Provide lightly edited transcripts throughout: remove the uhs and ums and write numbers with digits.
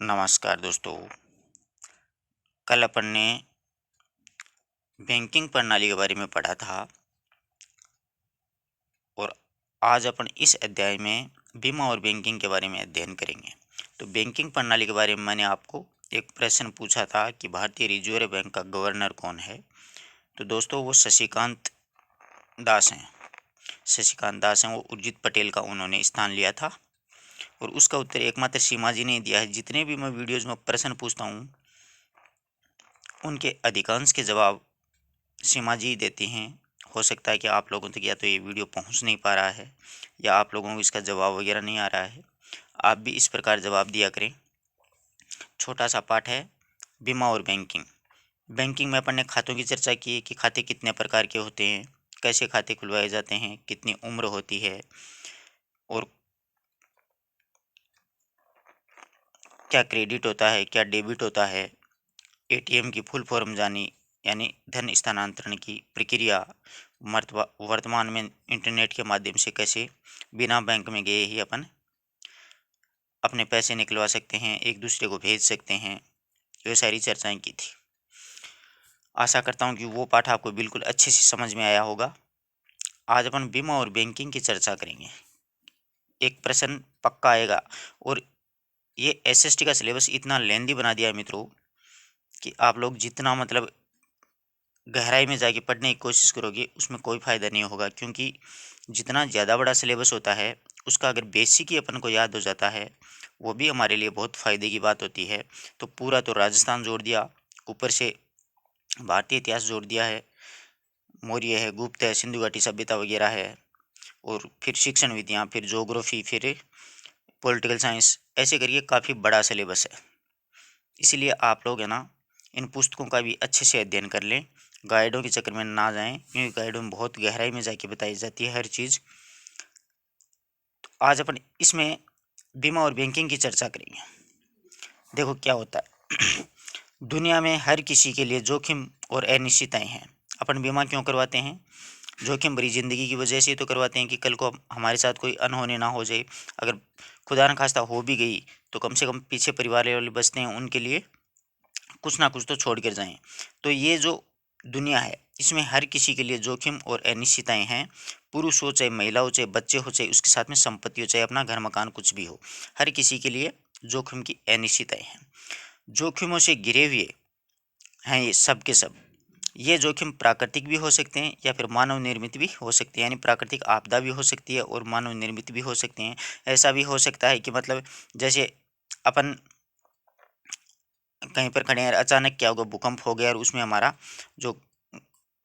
नमस्कार दोस्तों। कल अपन ने बैंकिंग प्रणाली के बारे में पढ़ा था और आज अपन इस अध्याय में बीमा और बैंकिंग के बारे में अध्ययन करेंगे। तो बैंकिंग प्रणाली के बारे में मैंने आपको एक प्रश्न पूछा था कि भारतीय रिजर्व बैंक का गवर्नर कौन है। तो दोस्तों वो शशिकांत दास हैं। शशिकांत दास हैं, वो उर्जित पटेल का उन्होंने स्थान लिया था और उसका उत्तर एकमात्र सीमा जी ने दिया है। जितने भी मैं वीडियोज़ में प्रश्न पूछता हूँ उनके अधिकांश के जवाब सीमा जी देती हैं। हो सकता है कि आप लोगों तक या तो ये वीडियो पहुंच नहीं पा रहा है या आप लोगों को इसका जवाब वगैरह नहीं आ रहा है। आप भी इस प्रकार जवाब दिया करें। छोटा सा पाठ है बीमा और बैंकिंग। बैंकिंग में अपन ने खातों की चर्चा की है कि खाते कितने प्रकार के होते हैं, कैसे खाते खुलवाए जाते हैं, कितनी उम्र होती है और क्या क्रेडिट होता है, क्या डेबिट होता है। एटीएम की फुल फॉर्म जानी, यानी धन स्थानांतरण की प्रक्रिया वर्तमान में इंटरनेट के माध्यम से कैसे बिना बैंक में गए ही अपन अपने पैसे निकलवा सकते हैं, एक दूसरे को भेज सकते हैं। ये सारी चर्चाएं की थी। आशा करता हूँ कि वो पाठ आपको बिल्कुल अच्छे से समझ में आया होगा। आज अपन बीमा और बैंकिंग की चर्चा करेंगे। एक प्रश्न पक्का आएगा और ये एसएसटी का सिलेबस इतना लेंदी बना दिया है मित्रों कि आप लोग जितना मतलब गहराई में जाके पढ़ने की कोशिश करोगे उसमें कोई फ़ायदा नहीं होगा, क्योंकि जितना ज़्यादा बड़ा सिलेबस होता है उसका अगर बेसिक ही अपन को याद हो जाता है वो भी हमारे लिए बहुत फ़ायदे की बात होती है। तो पूरा तो राजस्थान जोड़ दिया, ऊपर से भारतीय इतिहास जोड़ दिया है, मौर्य है, गुप्त है, सिंधु घाटी सभ्यता वगैरह है, और फिर शिक्षण विधियाँ, फिर जोग्राफी, फिर पॉलिटिकल साइंस, ऐसे करिए काफ़ी बड़ा सिलेबस है। इसीलिए आप लोग है ना इन पुस्तकों का भी अच्छे से अध्ययन कर लें, गाइडों के चक्कर में ना जाएं, क्योंकि गाइडों में बहुत गहराई में जाके बताई जाती है हर चीज़। तो आज अपन इसमें बीमा और बैंकिंग की चर्चा करेंगे। देखो क्या होता है दुनिया में हर किसी के लिए जोखिम और अनिश्चितताएं हैं। अपन बीमा क्यों करवाते हैं? जोखिम भरी जिंदगी की वजह से तो करवाते हैं कि कल को हमारे साथ कोई अनहोनी ना हो जाए। अगर खुदा न खास्ता हो भी गई तो कम से कम पीछे परिवार वाले बचते हैं, उनके लिए कुछ ना कुछ तो छोड़ कर जाएं। तो ये जो दुनिया है इसमें हर किसी के लिए जोखिम और अनिश्चितताएं हैं। पुरुष हो चाहे महिला हो चाहे बच्चे हो चाहे उसके साथ में संपत्ति हो चाहे अपना घर मकान कुछ भी हो, हर किसी के लिए जोखिम की अनिश्चितताएं हैं। जोखिमों से घिरे हुए हैं ये सब के सब। ये जोखिम प्राकृतिक भी हो सकते हैं या फिर मानव निर्मित भी हो सकते हैं, यानी प्राकृतिक आपदा भी हो सकती है और मानव निर्मित भी हो सकते हैं। ऐसा भी हो सकता है कि मतलब जैसे अपन कहीं पर खड़े हैं, अचानक क्या होगा, भूकंप हो गया और उसमें हमारा जो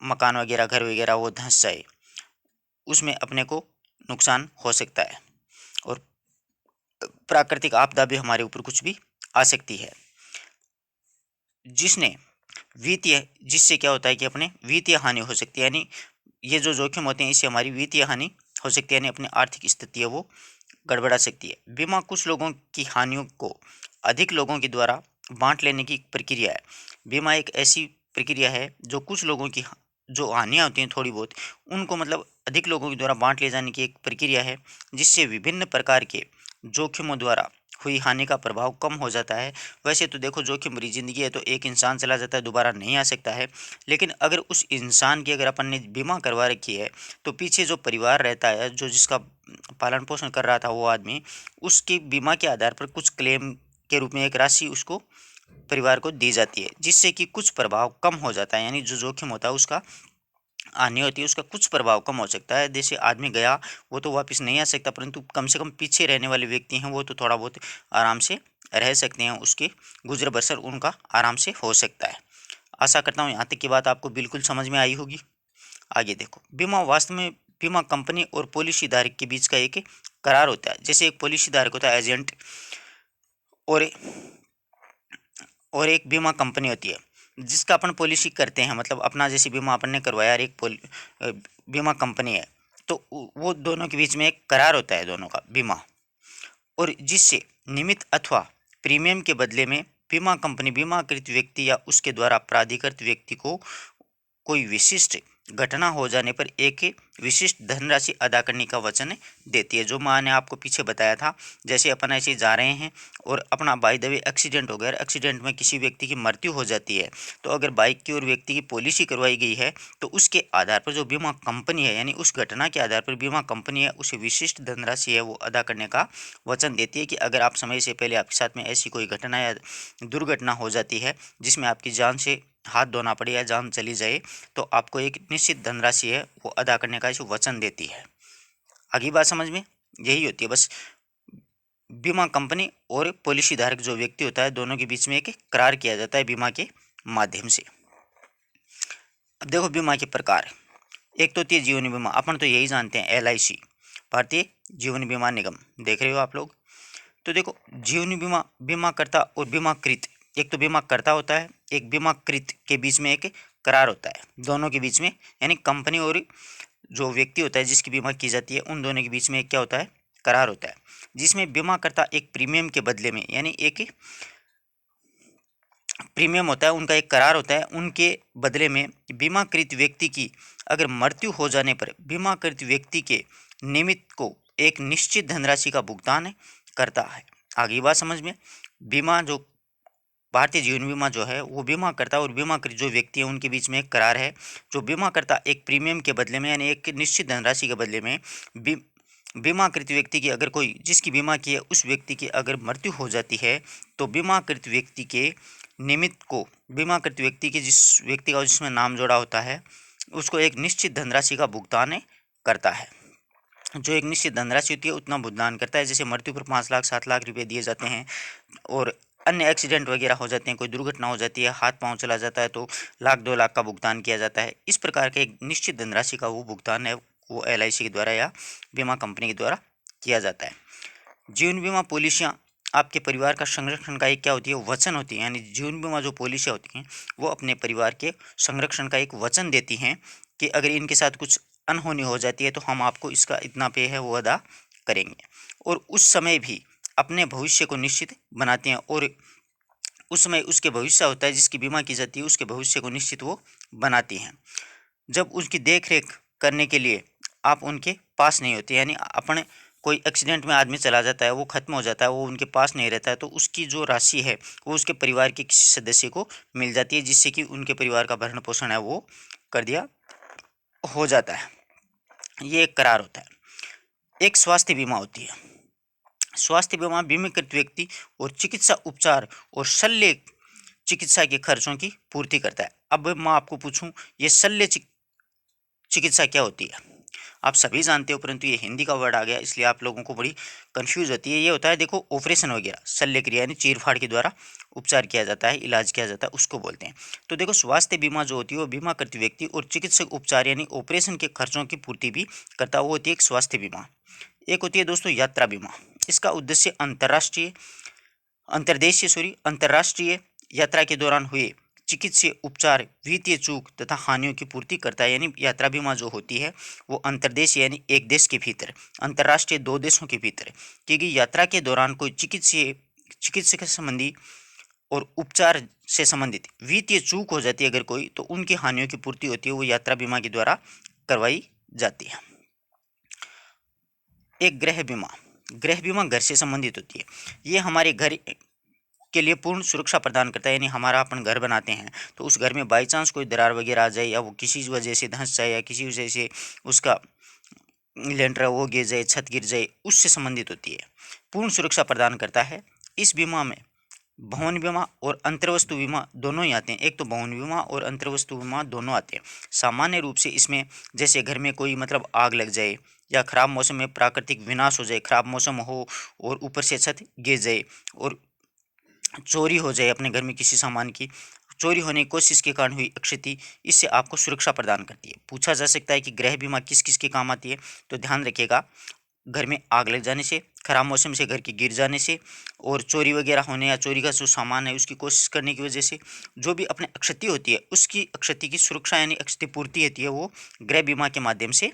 मकान वगैरह घर वगैरह वो धंस जाए, उसमें अपने को नुकसान हो सकता है। और प्राकृतिक आपदा भी हमारे ऊपर कुछ भी आ सकती है जिसने वित्तीय जिससे क्या होता है कि अपने वित्तीय हानि हो सकती है। यानी ये जो जोखिम होते हैं इससे हमारी वित्तीय हानि हो सकती है, यानी अपनी आर्थिक स्थिति है वो गड़बड़ा सकती है। बीमा कुछ लोगों की हानियों को अधिक लोगों के द्वारा बांट लेने की प्रक्रिया है। बीमा एक ऐसी प्रक्रिया है जो कुछ लोगों की जो हानियाँ होती हैं थोड़ी बहुत, उनको मतलब अधिक लोगों के द्वारा बांट ले जाने की एक प्रक्रिया है, जिससे विभिन्न प्रकार के जोखिमों द्वारा हुई हानि का प्रभाव कम हो जाता है। वैसे तो देखो जोखिम भरी जिंदगी है तो एक इंसान चला जाता है, दोबारा नहीं आ सकता है। लेकिन अगर उस इंसान की अगर अपन ने बीमा करवा रखी है तो पीछे जो परिवार रहता है, जो जिसका पालन पोषण कर रहा था वो आदमी, उसके बीमा के आधार पर कुछ क्लेम के रूप में एक राशि उसको परिवार को दी जाती है, जिससे कि कुछ प्रभाव कम हो जाता है। यानी जो जोखिम होता है उसका हानि होती है उसका कुछ प्रभाव कम हो सकता है। जैसे आदमी गया वो तो वापस नहीं आ सकता, परंतु कम से कम पीछे रहने वाले व्यक्ति हैं वो तो थोड़ा बहुत आराम से रह सकते हैं, उसके गुजर बसर उनका आराम से हो सकता है। आशा करता हूँ यहाँ तक की बात आपको बिल्कुल समझ में आई होगी। आगे देखो, बीमा वास्तव में बीमा कंपनी और पॉलिसी धारक के बीच का एक करार होता है। जैसे एक पॉलिसी धारक होता है एजेंट, और एक बीमा कंपनी होती है जिसका अपन पॉलिसी करते हैं, मतलब अपना जैसे बीमा अपन ने करवाया और एक बीमा कंपनी है, तो वो दोनों के बीच में एक करार होता है दोनों का बीमा, और जिससे नियमित अथवा प्रीमियम के बदले में बीमा कंपनी बीमाकृत व्यक्ति या उसके द्वारा प्राधिकृत व्यक्ति को कोई विशिष्ट घटना हो जाने पर एक विशिष्ट धनराशि अदा करने का वचन देती है। जो मैंने आपको पीछे बताया था, जैसे अपन ऐसे जा रहे हैं और अपना बाय द वे एक्सीडेंट हो गया, एक्सीडेंट में किसी व्यक्ति की मृत्यु हो जाती है, तो अगर बाइक की और व्यक्ति की पॉलिसी करवाई गई है तो उसके आधार पर जो बीमा कंपनी है, यानी उस घटना के आधार पर बीमा कंपनी है उसे विशिष्ट धनराशि है वो अदा करने का वचन देती है कि अगर आप समय से पहले आपके साथ में ऐसी कोई घटना या दुर्घटना हो जाती है जिसमें आपकी जान से हाथ धोना पड़े या जान चली जाए, तो आपको एक निश्चित धनराशि है वो अदा करने का इसे वचन देती है। आगे बात समझ में यही होती है बस। बीमा कंपनी और पॉलिसी धारक जो व्यक्ति होता है, दोनों के बीच में एक करार किया जाता है बीमा के माध्यम से। अब देखो बीमा के प्रकार, एक तो होती है जीवन बीमा, अपन तो यही जानते हैं LIC, भारतीय जीवन बीमा निगम, देख रहे हो आप लोग। तो देखो जीवन बीमा, बीमाकर्ता और बीमाकृत, एक तो बीमाकर्ता होता है, एक बीमाकृत के बीच में एक करार होता है, दोनों के बीच में, यानी कंपनी और जो व्यक्ति होता है जिसकी बीमा की जाती है उन दोनों के बीच में एक क्या होता है, करार होता है, जिसमें बीमाकर्ता एक प्रीमियम के बदले में, यानी एक प्रीमियम होता है, उनका एक करार होता है, उनके बदले में बीमाकृत व्यक्ति की अगर मृत्यु हो जाने पर बीमाकृत व्यक्ति के निमित्त को एक निश्चित धनराशि का भुगतान करता है। आगे बात समझ में। बीमा जो भारतीय जीवन बीमा जो है वो बीमाकर्ता और बीमाकृत जो व्यक्ति है उनके बीच में एक करार है। जो बीमाकर्ता एक प्रीमियम के बदले में, यानी एक निश्चित धनराशि के बदले में बी बीमाकृत व्यक्ति की अगर कोई जिसकी बीमा की है उस व्यक्ति की अगर मृत्यु हो जाती है तो बीमाकृत व्यक्ति के निमित्त को, बीमाकृत व्यक्ति के जिस व्यक्ति का जिसमें नाम जोड़ा होता है उसको एक निश्चित धनराशि का भुगतान करता है। जो एक निश्चित धनराशि होती है उतना भुगतान करता है। जैसे मृत्यु पर 5 लाख 7 लाख रुपए दिए जाते हैं, और अन्य एक्सीडेंट वगैरह हो जाते हैं, कोई दुर्घटना हो जाती है, हाथ पांव चला जाता है तो 1 लाख 2 लाख का भुगतान किया जाता है। इस प्रकार के एक निश्चित धनराशि का वो भुगतान है वो LIC के द्वारा या बीमा कंपनी के द्वारा किया जाता है। जीवन बीमा पॉलिसियाँ आपके परिवार का संरक्षण का एक क्या होती है, वचन होती है। यानी जीवन बीमा जो पॉलिसियाँ होती हैं वो अपने परिवार के संरक्षण का एक वचन देती हैं कि अगर इनके साथ कुछ अनहोनी हो जाती है तो हम आपको इसका इतना पे है वो अदा करेंगे, और उस समय भी अपने भविष्य को निश्चित बनाते हैं, और उस समय उसके भविष्य होता है जिसकी बीमा की जाती है उसके भविष्य को निश्चित वो बनाती हैं। जब उसकी देख रेख करने के लिए आप उनके पास नहीं होते, यानी अपन कोई एक्सीडेंट में आदमी चला जाता है, वो खत्म हो जाता है, वो उनके पास नहीं रहता है, तो उसकी जो राशि है वो उसके परिवार के किसी सदस्य को मिल जाती है, जिससे कि उनके परिवार का भरण पोषण है वो कर दिया हो जाता है। ये एक करार होता है। एक स्वास्थ्य बीमा होती है। स्वास्थ्य बीमा बीमाकृत व्यक्ति और चिकित्सा उपचार और शल्य चिकित्सा के खर्चों की पूर्ति करता है। अब मैं आपको पूछूं ये शल्य चिकित्सा क्या होती है? आप सभी जानते हो, परंतु ये हिंदी का वर्ड आ गया इसलिए आप लोगों को बड़ी कंफ्यूज होती है। ये होता है देखो ऑपरेशन वगैरह, शल्य क्रिया यानी चीर फाड़ के द्वारा उपचार किया जाता है, इलाज किया जाता है, उसको बोलते हैं। तो देखो स्वास्थ्य बीमा जो होती है वो बीमाकृत व्यक्ति और चिकित्सक उपचार यानी ऑपरेशन के खर्चों की पूर्ति भी करता है, वो होती है एक स्वास्थ्य बीमा। एक होती है दोस्तों यात्रा बीमा। इसका उद्देश्य अंतर्राष्ट्रीय यात्रा के दौरान हुए चिकित्सीय उपचार, वित्तीय चूक तथा हानियों की पूर्ति करता है। यानी यात्रा बीमा जो होती है वो अंतर्देश यानी एक देश के भीतर, अंतर्राष्ट्रीय 2 देशों के भीतर की गई यात्रा के दौरान कोई चिकित्सा संबंधी और उपचार से संबंधित वित्तीय चूक हो जाती है अगर कोई, तो उनकी हानियों की पूर्ति होती है वो यात्रा बीमा के द्वारा करवाई जाती है। एक गृह बीमा, गृह बीमा घर से संबंधित होती है। ये हमारे घर के लिए पूर्ण सुरक्षा प्रदान करता है। यानी हमारा अपन घर बनाते हैं तो उस घर में बाई चांस कोई दरार वगैरह आ जाए या वो किसी वजह से धंस जाए या किसी वजह से उसका लेंटर वो गिर जाए, छत गिर जाए, उससे संबंधित होती है, पूर्ण सुरक्षा प्रदान करता है। इस बीमा में भवन बीमा और अंतर्वस्तु बीमा दोनों ही आते हैं। एक तो भवन बीमा और अंतर्वस्तु बीमा दोनों आते हैं। सामान्य रूप से इसमें जैसे घर में कोई मतलब आग लग जाए या खराब मौसम में प्राकृतिक विनाश हो जाए, खराब मौसम हो और ऊपर से छत गिर जाए और चोरी हो जाए, अपने घर में किसी सामान की चोरी होने की कोशिश के कारण हुई क्षति, इससे आपको सुरक्षा प्रदान करती है। पूछा जा सकता है कि गृह बीमा किस किस के काम आती है, तो ध्यान रखिएगा घर में आग लग जाने से, खराब मौसम से घर के गिर जाने से और चोरी वगैरह होने या चोरी का जो सामान है उसकी कोशिश करने की वजह से जो भी अपने क्षति होती है उसकी क्षति की सुरक्षा यानी क्षतिपूर्ति होती है वो गृह बीमा के माध्यम से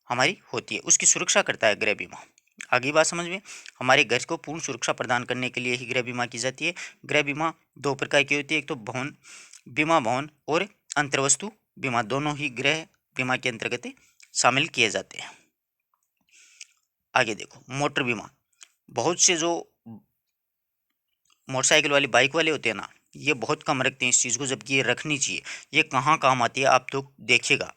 हमारी होती है, उसकी सुरक्षा करता है गृह बीमा। आगे बात समझ में। हमारे घर को पूर्ण सुरक्षा प्रदान करने के लिए ही गृह बीमा की जाती है। गृह बीमा 2 प्रकार की होती है, एक तो भवन बीमा, भवन और अंतर्वस्तु बीमा, दोनों ही गृह बीमा के अंतर्गत शामिल किए जाते हैं। आगे देखो मोटर बीमा। बहुत से जो मोटरसाइकिल वाली बाइक वाले होते हैं ना, ये बहुत कम रखते हैं इस चीज़ को, जबकि ये रखनी चाहिए। ये कहाँ काम आती है आप तो देखिएगा।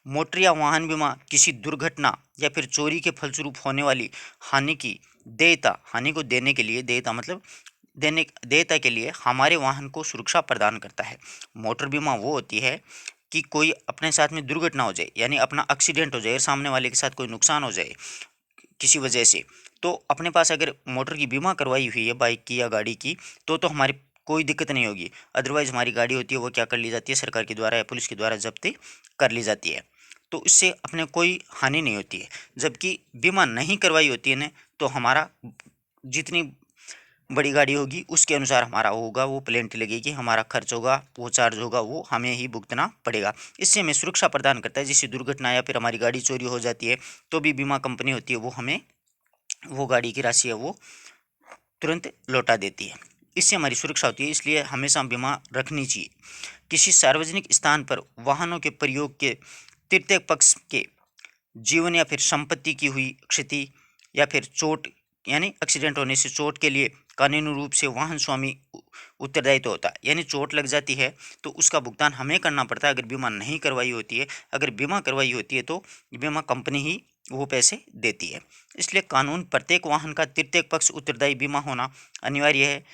मोटर या वाहन बीमा किसी दुर्घटना या फिर चोरी के फलस्वरूप होने वाली हानि की देयता, हानि को देने के लिए, देयता मतलब देयता के लिए हमारे वाहन को सुरक्षा प्रदान करता है। मोटर बीमा वो होती है कि कोई अपने साथ में दुर्घटना हो जाए, यानी अपना एक्सीडेंट हो जाए, सामने वाले के साथ कोई नुकसान हो जाए किसी वजह से, तो अपने पास अगर मोटर की बीमा करवाई हुई है बाइक की या गाड़ी की, तो हमारी कोई दिक्कत नहीं होगी। अदरवाइज हमारी गाड़ी होती है वो क्या कर ली जाती है, सरकार के द्वारा या पुलिस के द्वारा जब्त कर ली जाती है, तो इससे अपने कोई हानि नहीं होती है। जबकि बीमा नहीं करवाई होती है ना, तो हमारा जितनी बड़ी गाड़ी होगी उसके अनुसार हमारा होगा, वो पेनल्टी लगेगी, हमारा खर्च होगा, वो चार्ज होगा, वो हमें ही भुगतना पड़ेगा। इससे हमें सुरक्षा प्रदान करता है। जिससे दुर्घटना या फिर हमारी गाड़ी चोरी हो जाती है तो भी बीमा कंपनी होती है वो हमें वो गाड़ी की राशि है वो तुरंत लौटा देती है। इससे हमारी सुरक्षा होती है, इसलिए हमेशा बीमा रखनी चाहिए। किसी सार्वजनिक स्थान पर वाहनों के प्रयोग के तृतीय पक्ष के जीवन या फिर संपत्ति की हुई क्षति या फिर चोट, यानी एक्सीडेंट होने से चोट के लिए कानूनी रूप से वाहन स्वामी उत्तरदायित्व होता है। यानी चोट लग जाती है तो उसका भुगतान हमें करना पड़ता है, अगर बीमा नहीं करवाई होती है। अगर बीमा करवाई होती है तो बीमा कंपनी ही वो पैसे देती है। इसलिए कानून प्रत्येक वाहन का तृतीय पक्ष उत्तरदायी बीमा होना अनिवार्य है।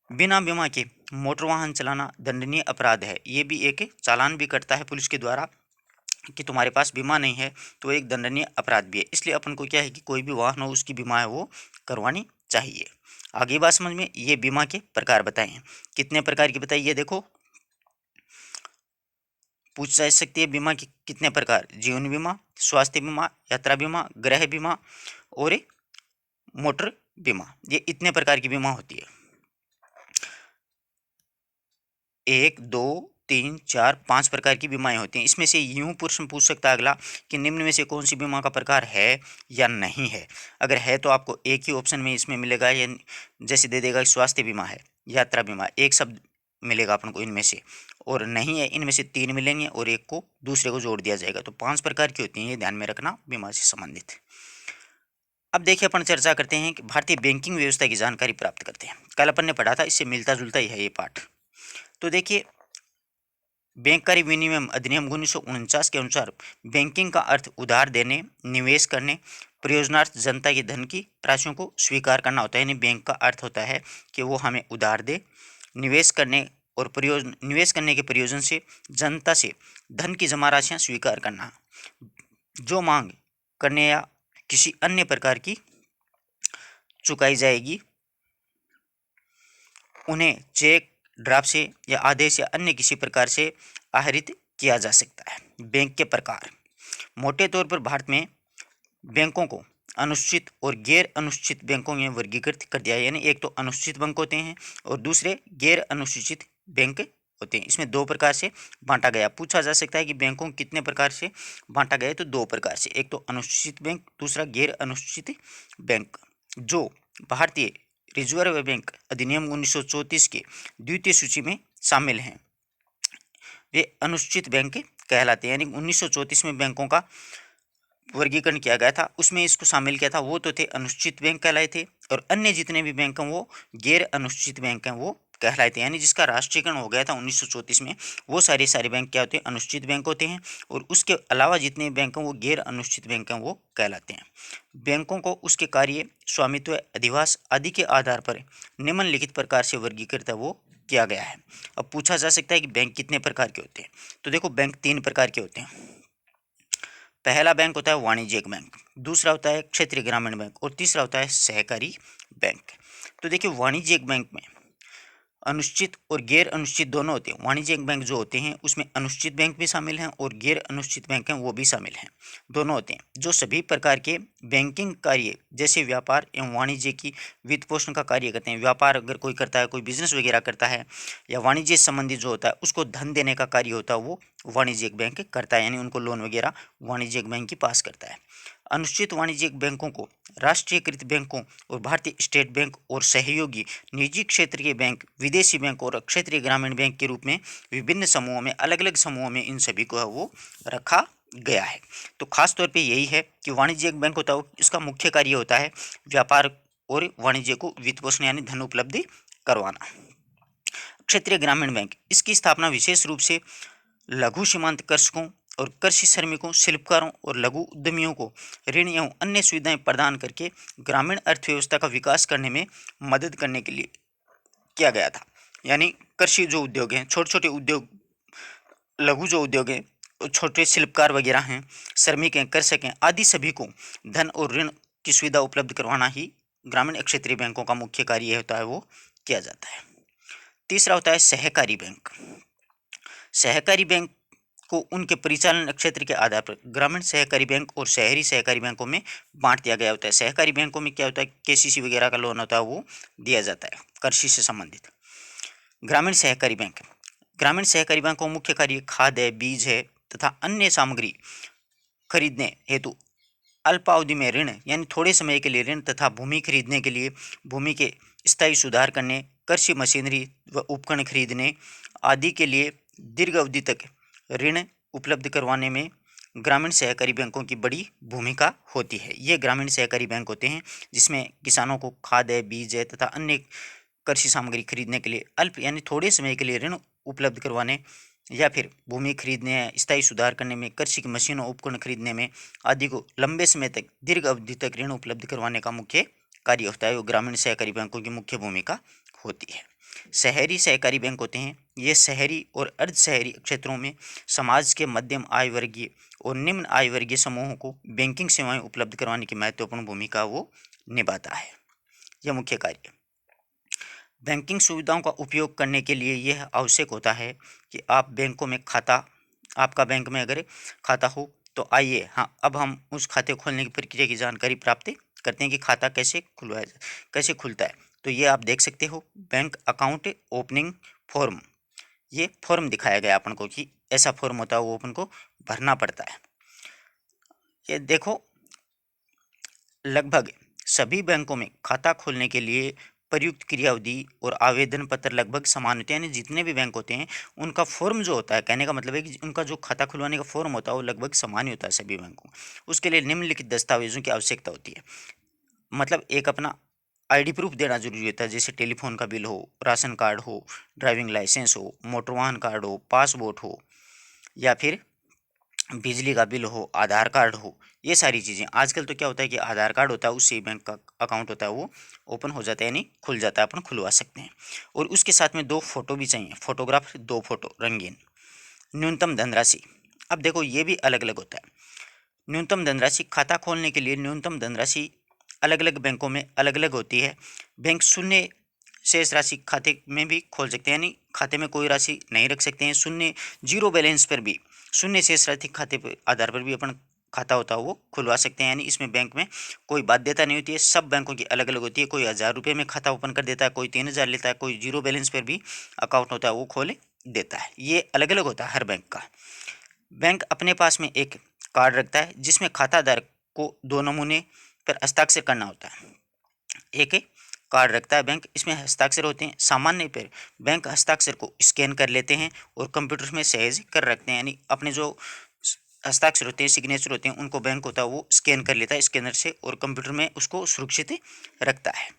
बिना बीमा के मोटर वाहन चलाना दंडनीय अपराध है। ये भी एक चालान भी कटता है पुलिस के द्वारा कि तुम्हारे पास बीमा नहीं है, तो एक दंडनीय अपराध भी है। इसलिए अपन को क्या है कि कोई भी वाहन हो उसकी बीमा है वो करवानी चाहिए। आगे बात समझ में, ये बीमा के प्रकार बताए हैं। कितने प्रकार की बताइए, देखो पूछ जा सकती है बीमा के कितने प्रकार। जीवन बीमा, स्वास्थ्य बीमा, यात्रा बीमा, गृह बीमा और मोटर बीमा, ये इतने प्रकार की बीमा होती है। 1, 2, 3, 4, 5 प्रकार की बीमाएं होती हैं। इसमें से यूं प्रश्न पूछ सकता है अगला कि निम्न में से कौन सी बीमा का प्रकार है या नहीं है। अगर है तो आपको एक ही ऑप्शन में इसमें मिलेगा, या जैसे दे देगा स्वास्थ्य बीमा है, यात्रा बीमा, एक शब्द मिलेगा अपन को इनमें से, और नहीं है इनमें से 3 मिलेंगे और एक को दूसरे को जोड़ दिया जाएगा। तो 5 प्रकार की होती हैं, ये ध्यान में रखना बीमा से संबंधित। अब देखिए अपन चर्चा करते हैं कि भारतीय बैंकिंग व्यवस्था की जानकारी प्राप्त करते हैं। कल अपन ने पढ़ा था, इससे मिलता जुलता ही है ये पाठ। तो देखिए बैंककारी विनिमय अधिनियम 1949 के अनुसार बैंकिंग का अर्थ उधार देने, निवेश करने, प्रयोजनार्थ जनता के धन की राशियों को स्वीकार करना होता है। यानी बैंक का अर्थ होता है कि वो हमें उधार दे, निवेश करने और निवेश करने के प्रयोजन से जनता से धन की जमा राशियाँ स्वीकार करना, जो मांग करने या किसी अन्य प्रकार की चुकाई जाएगी उन्हें चेक, ड्राफ्ट से या आदेश या अन्य किसी प्रकार से आहरित किया जा सकता है। बैंक के प्रकार, मोटे तौर पर भारत में बैंकों को अनुसूचित और गैर अनुसूचित बैंकों में वर्गीकृत कर दिया है। यानी एक तो अनुसूचित बैंक होते हैं और दूसरे गैर अनुसूचित बैंक होते हैं। इसमें 2 प्रकार से बांटा गया। पूछा जा सकता है कि बैंकों को कितने प्रकार से बांटा गया है, तो 2 प्रकार से, एक तो अनुसूचित बैंक, दूसरा गैर अनुसूचित बैंक। जो भारतीय रिजर्व बैंक अधिनियम 1934 के द्वितीय सूची में शामिल हैं, वे अनुसूचित बैंक कहलाते हैं। यानी 1934 में बैंकों का वर्गीकरण किया गया था, उसमें इसको शामिल किया था, वो तो थे अनुसूचित बैंक कहलाए थे, और अन्य जितने भी बैंक हैं वो गैर अनुसूचित बैंक हैं वो कहलाए थे। यानी जिसका राष्ट्रीयकरण हो गया था 1934 में, वो सारे बैंक क्या होते हैं, अनुसूचित बैंक होते हैं, और उसके अलावा जितने बैंक हैं वो गैर अनुसूचित बैंक हैं वो कहलाते हैं। बैंकों को उसके कार्य, स्वामित्व, अधिवास आदि के आधार पर निम्नलिखित प्रकार से वर्गीकृत वो किया गया है। अब पूछा जा सकता है कि बैंक कितने प्रकार के होते हैं, तो देखो बैंक 3 प्रकार के होते हैं। पहला बैंक होता है वाणिज्यिक बैंक, दूसरा होता है क्षेत्रीय ग्रामीण बैंक, और तीसरा होता है सहकारी बैंक। तो देखिए वाणिज्यिक बैंक में अनुसूचित और गैर अनुसूचित दोनों होते हैं। वाणिज्यिक बैंक जो होते हैं उसमें अनुसूचित बैंक भी शामिल हैं और गैर अनुसूचित बैंक हैं वो भी शामिल हैं, दोनों होते हैं, जो सभी प्रकार के बैंकिंग कार्य जैसे व्यापार एवं वाणिज्य की वित्त पोषण का कार्य करते हैं। व्यापार अगर कोई करता है, कोई बिजनेस वगैरह करता है, या वाणिज्य संबंधित जो होता है उसको धन देने का कार्य होता है वो वाणिज्यिक बैंक करता है, यानी उनको लोन वगैरह वाणिज्यिक बैंक ही पास करता है। अनुसूचित वाणिज्यिक बैंकों को राष्ट्रीयकृत बैंकों और भारतीय स्टेट बैंक और सहयोगी निजी क्षेत्र के बैंक, विदेशी बैंक और क्षेत्रीय ग्रामीण बैंक के रूप में विभिन्न समूहों में, अलग अलग समूहों में इन सभी को है वो रखा गया है। तो खास तौर पे यही है कि वाणिज्यिक बैंक होता है इसका मुख्य कार्य होता है व्यापार और वाणिज्य को वित्त पोषण यानी धन उपलब्धि करवाना। क्षेत्रीय ग्रामीण बैंक, इसकी स्थापना विशेष रूप से लघु सीमांत कृषकों और कृषि श्रमिकों, शिल्पकारों और लघु उद्यमियों को ऋण एवं अन्य सुविधाएं प्रदान करके ग्रामीण अर्थव्यवस्था का विकास करने में मदद करने के लिए किया गया था। यानी कृषि जो उद्योग हैं, छोटे छोटे उद्योग, लघु जो उद्योग हैं, छोटे शिल्पकार वगैरह हैं, श्रमिक हैं, कृषक हैं, आदि सभी को धन और ऋण की सुविधा उपलब्ध करवाना ही ग्रामीण क्षेत्रीय बैंकों का मुख्य कार्य होता है, वो किया जाता है। तीसरा होता है सहकारी बैंक। सहकारी बैंक को उनके परिचालन क्षेत्र के आधार पर ग्रामीण सहकारी बैंक और शहरी सहकारी बैंकों में बांट दिया गया होता है। सहकारी बैंकों में क्या होता है, केसीसी वगैरह का लोन होता है वो दिया जाता है कृषि से संबंधित। ग्रामीण सहकारी बैंक, ग्रामीण सहकारी बैंकों का मुख्य कार्य खाद है, बीज है तथा अन्य सामग्री खरीदने हेतु अल्पावधि में ऋण यानी थोड़े समय के लिए ऋण तथा भूमि खरीदने के लिए भूमि के स्थायी सुधार करने, कृषि मशीनरी व उपकरण खरीदने आदि के लिए दीर्घ अवधि तक ऋण उपलब्ध करवाने में ग्रामीण सहकारी बैंकों की बड़ी भूमिका होती है। ये ग्रामीण सहकारी बैंक होते हैं जिसमें किसानों को खाद है, बीज है तथा अन्य कृषि सामग्री खरीदने के लिए अल्प यानी थोड़े समय के लिए ऋण उपलब्ध करवाने या फिर भूमि खरीदने, स्थायी सुधार करने में, कृषि की मशीनों उपकरण खरीदने में आदि को लंबे समय तक दीर्घ अवधि तक ऋण उपलब्ध करवाने का मुख्य कार्य होता है, वो ग्रामीण सहकारी बैंकों की मुख्य भूमिका होती है। शहरी सहकारी बैंक होते हैं, ये शहरी और अर्ध शहरी क्षेत्रों में समाज के मध्यम आय वर्गीय और निम्न आय वर्गीय समूहों को बैंकिंग सेवाएं उपलब्ध करवाने की महत्वपूर्ण भूमिका वो निभाता है। यह मुख्य कार्य। बैंकिंग सुविधाओं का उपयोग करने के लिए यह आवश्यक होता है कि आप बैंकों में खाता, आपका बैंक में अगर खाता हो तो आइए, हाँ, अब हम उस खाते खोलने की प्रक्रिया की जानकारी प्राप्त करते हैं कि खाता कैसे खुलवाया कैसे खुलता है। तो ये आप देख सकते हो बैंक अकाउंट ओपनिंग फॉर्म, ये फॉर्म दिखाया गया अपन को कि ऐसा फॉर्म होता है, वो अपन को भरना पड़ता है। ये देखो लगभग सभी बैंकों में खाता खोलने के लिए प्रयुक्त क्रियाविधि और आवेदन पत्र लगभग समान होते हैं। यानी जितने भी बैंक होते हैं उनका फॉर्म जो होता है, कहने का मतलब है कि उनका जो खाता खुलवाने का फॉर्म होता है वो लगभग समान ही होता है सभी बैंकों। उसके लिए निम्नलिखित दस्तावेजों की आवश्यकता होती है। मतलब एक अपना आईडी प्रूफ देना जरूरी होता है, जैसे टेलीफोन का बिल हो, राशन कार्ड हो, ड्राइविंग लाइसेंस हो, मोटर वाहन कार्ड हो, पासपोर्ट हो या फिर बिजली का बिल हो, आधार कार्ड हो। ये सारी चीज़ें आजकल तो क्या होता है कि आधार कार्ड होता है, उससे बैंक का अकाउंट होता है वो ओपन हो जाता है, यानी खुल जाता है, अपन खुलवा सकते हैं। और उसके साथ में 2 फोटो भी चाहिए, फोटोग्राफ 2 फोटो रंगीन। न्यूनतम धनराशि, अब देखो ये भी अलग अलग होता है। न्यूनतम धनराशि, खाता खोलने के लिए न्यूनतम धनराशि अलग अलग बैंकों में अलग अलग होती है। बैंक शून्य शेष राशि खाते में भी खोल सकते हैं, यानी खाते में कोई राशि नहीं रख सकते हैं। शून्य जीरो बैलेंस पर भी, शून्य शेष राशि खाते पर आधार पर भी अपन खाता होता है वो खुलवा सकते हैं। यानी इसमें बैंक में कोई बाध्यता नहीं होती है, सब बैंकों की अलग अलग होती है। कोई 1000 रुपये में खाता ओपन कर देता है, कोई 3000 लेता है, कोई जीरो बैलेंस पर भी अकाउंट होता है वो खोल देता है। ये अलग अलग होता है हर बैंक का। बैंक अपने पास में एक कार्ड रखता है जिसमें खाता धारक को 2 नमूने पर हस्ताक्षर करना होता है। एक कार्ड रखता है बैंक, इसमें हस्ताक्षर होते हैं। सामान्य पर बैंक हस्ताक्षर को स्कैन कर लेते हैं और कंप्यूटर में सहेज कर रखते हैं। यानी अपने जो हस्ताक्षर होते हैं, सिग्नेचर होते हैं, उनको बैंक होता है वो स्कैन कर लेता है स्कैनर से और कंप्यूटर में उसको सुरक्षित रखता है।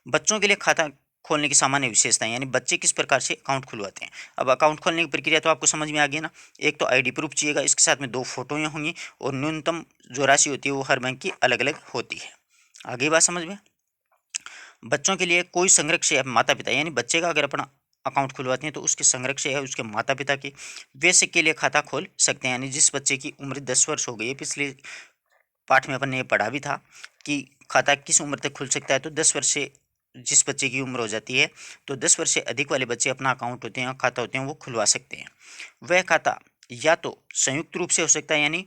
बच्चों के लिए खाता खोलने की सामान्य विशेषताएं, यानी बच्चे किस प्रकार से अकाउंट खुलवाते हैं। अब अकाउंट खोलने की प्रक्रिया तो आपको समझ में आ गई ना। एक तो आईडी प्रूफ चाहिएगा, इसके साथ में 2 फोटोएं होंगी और न्यूनतम जो राशि होती है वो हर बैंक की अलग अलग होती है। आगे बात समझ में। बच्चों के लिए कोई संरक्षक या माता पिता, यानी बच्चे का अगर अपना अकाउंट खुलवाते हैं तो उसके संरक्षक या उसके माता पिता के वयस्क के लिए खाता खोल सकते हैं। यानी जिस बच्चे की उम्र 10 वर्ष हो गई है, पिछले पाठ में अपन ने ये पढ़ा भी था कि खाता किस उम्र तक खुल सकता है। तो 10 वर्ष से जिस बच्चे की उम्र हो जाती है तो 10 वर्ष से अधिक वाले बच्चे अपना अकाउंट होते हैं, खाता होते हैं, वो खुलवा सकते हैं। वह खाता या तो संयुक्त रूप से हो सकता है, यानी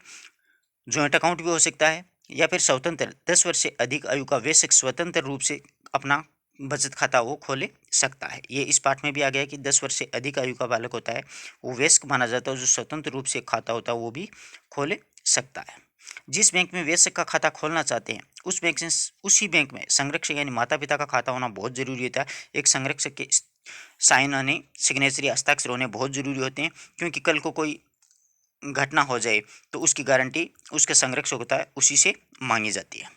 ज्वाइंट अकाउंट भी हो सकता है, या फिर स्वतंत्र 10 वर्ष से अधिक आयु का वयस्क स्वतंत्र रूप से अपना बचत खाता वो खोले सकता है। ये इस पाठ में भी आ गया है कि 10 वर्ष से अधिक आयु का बालक होता है वो वयस्क माना जाता है, जो स्वतंत्र रूप से खाता होता है वो भी खोले सकता है। जिस बैंक में वयस्क का खाता खोलना चाहते हैं उसी बैंक में संरक्षक यानी माता पिता का खाता होना बहुत जरूरी होता है। एक संरक्षक के साइन यानी सिग्नेचर या हस्ताक्षर होने बहुत जरूरी होते हैं, क्योंकि कल को कोई घटना हो जाए तो उसकी गारंटी उसके संरक्षक होता है उसी से मांगी जाती है।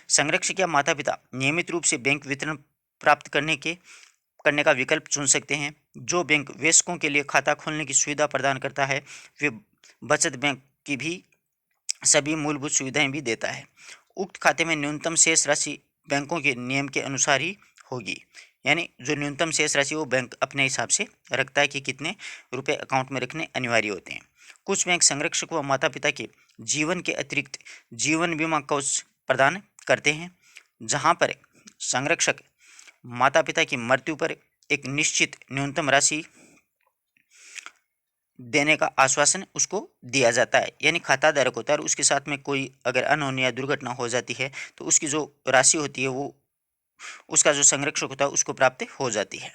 संरक्षक या माता पिता नियमित रूप से बैंक वितरण प्राप्त करने का विकल्प चुन सकते हैं। जो बैंक वयस्कों के लिए खाता खोलने की सुविधा प्रदान करता है वे बचत बैंक की भी सभी मूलभूत सुविधाएं भी देता है। उक्त खाते में न्यूनतम शेष राशि बैंकों के नियम के अनुसार ही होगी, यानी जो न्यूनतम शेष राशि वो बैंक अपने हिसाब से रखता है कि कितने रुपए अकाउंट में रखने अनिवार्य होते हैं। कुछ बैंक संरक्षक व माता पिता के जीवन के अतिरिक्त जीवन बीमा कवच प्रदान करते हैं, जहां पर संरक्षक माता पिता की मृत्यु पर एक निश्चित न्यूनतम राशि देने का आश्वासन उसको दिया जाता है, यानी खाता धारक होता है और उसके साथ में कोई अगर अनहोनी या दुर्घटना हो जाती है तो उसकी जो राशि होती है वो उसका जो संरक्षक होता है उसको प्राप्त हो जाती है।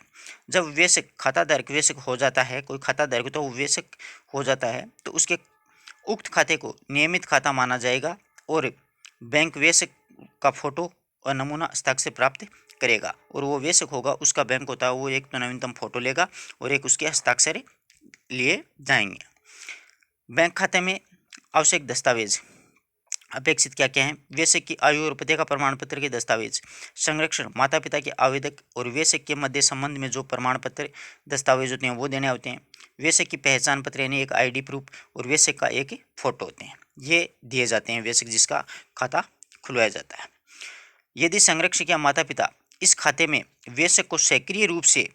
जब वयस्क खाता धारक वयस्क हो जाता है, कोई खाता धारक होता है वो वयस्क हो जाता है तो उसके उक्त खाते को नियमित खाता माना जाएगा और बैंक वयस्क का फोटो और नमूना हस्ताक्षर प्राप्त करेगा, और वो वयस्क होगा उसका बैंक होता है वो एक तो नवीनतम फोटो लेगा और एक उसके हस्ताक्षर लिए जाएंगे। बैंक खाते में आवश्यक दस्तावेज अपेक्षित क्या क्या है? वयस्क की आयु और पते का प्रमाण पत्र के दस्तावेज, संरक्षण माता पिता के आवेदक और वयस्क के मध्य संबंध में जो प्रमाण पत्र दस्तावेज होते हैं वो देने होते हैं। वयस्क की पहचान पत्र यानी एक आईडी प्रूफ और वयस्क का एक फोटो होते हैं, ये दिए जाते हैं वयस्क जिसका खाता खुलवाया जाता है। यदि संरक्षक या माता पिता इस खाते में वयस्क को सक्रिय रूप से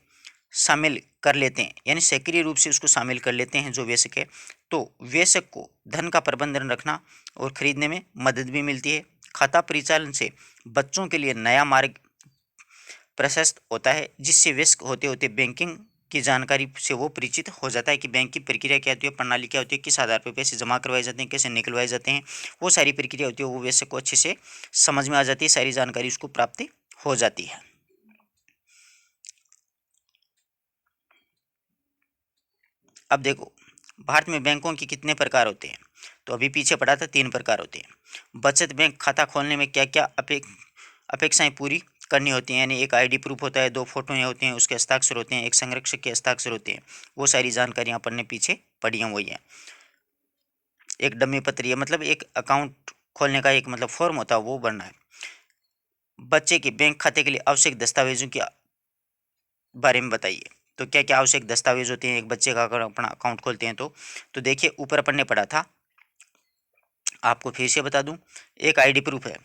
शामिल कर लेते हैं, यानी सक्रिय रूप से उसको शामिल कर लेते हैं जो वयस्क है, तो वयस्क को धन का प्रबंधन रखना और खरीदने में मदद भी मिलती है। खाता परिचालन से बच्चों के लिए नया मार्ग प्रशस्त होता है, जिससे वयस्क होते होते बैंकिंग की जानकारी से वो परिचित हो जाता है कि बैंक की प्रक्रिया क्या होती है, प्रणाली क्या होती है, किस आधार पर पैसे जमा करवाए जाते हैं, कैसे निकलवाए जाते हैं, वो सारी प्रक्रिया होती है वो वयस्क को अच्छे से समझ में आ जाती है, सारी जानकारी उसको प्राप्त हो जाती है। अब देखो भारत में बैंकों के कितने प्रकार होते हैं, तो अभी पीछे पढ़ा था 3 प्रकार होते हैं। बचत बैंक खाता खोलने में क्या क्या अपेक्षाएं पूरी करनी होती हैं, यानी एक आईडी प्रूफ होता है, 2 फोटो होते हैं, उसके हस्ताक्षर होते हैं, एक संरक्षक के हस्ताक्षर होते हैं, वो सारी जानकारियां अपन ने पीछे पढ़ी हैं वही है। एक डमी पत्र है मतलब एक अकाउंट खोलने का एक मतलब फॉर्म होता है वो भरना है। बच्चे के बैंक खाते के लिए आवश्यक दस्तावेजों के बारे में बताइए, तो क्या क्या आवश्यक दस्तावेज होते हैं एक बच्चे का अगर अपना अकाउंट खोलते हैं तो देखिए ऊपर अपन ने पढ़ा था, आपको फिर से बता दूं। एक आईडी प्रूफ है,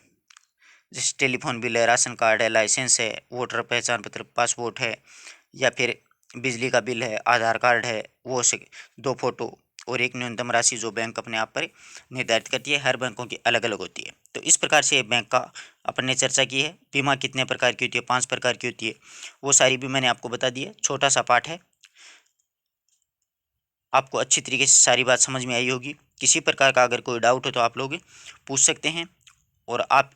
जैसे टेलीफोन बिल है, राशन कार्ड है, लाइसेंस है, वोटर पहचान पत्र, पासपोर्ट है, या फिर बिजली का बिल है, आधार कार्ड है, वो से 2 फोटो और एक न्यूनतम राशि जो बैंक अपने आप पर निर्धारित करती है। हर बैंकों की अलग अलग होती है, तो इस प्रकार से बैंक का अपन ने चर्चा की है। बीमा कितने प्रकार की होती है, 5 प्रकार की होती है, वो सारी भी मैंने आपको बता दी है। छोटा सा पाठ है, आपको अच्छी तरीके से सारी बात समझ में आई होगी। किसी प्रकार का अगर कोई डाउट हो तो आप लोग पूछ सकते हैं, और आप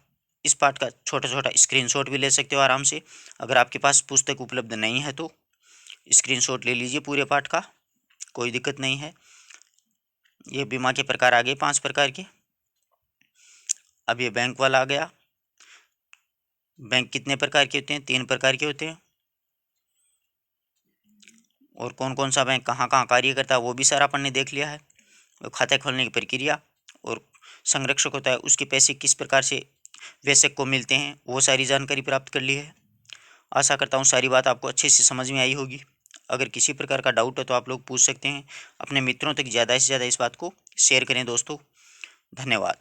इस पाठ का छोटा छोटा स्क्रीनशॉट भी ले सकते हो आराम से। अगर आपके पास पुस्तक उपलब्ध नहीं है तो स्क्रीनशॉट ले लीजिए पूरे पाठ का, कोई दिक्कत नहीं है। ये बीमा के प्रकार आ गए 5 प्रकार के। अब ये बैंक वाला आ गया। बैंक कितने प्रकार के होते हैं? 3 प्रकार के होते हैं। और कौन कौन सा बैंक कहाँ कहाँ कार्य करता है वो भी सारा अपन ने देख लिया है। खाते खोलने की प्रक्रिया और संरक्षक होता है उसके पैसे किस प्रकार से वयस्क को मिलते हैं वो सारी जानकारी प्राप्त कर ली है। आशा करता हूँ सारी बात आपको अच्छे से समझ में आई होगी। अगर किसी प्रकार का डाउट है तो आप लोग पूछ सकते हैं। अपने मित्रों तक ज़्यादा से ज़्यादा इस बात को शेयर करें दोस्तों। धन्यवाद।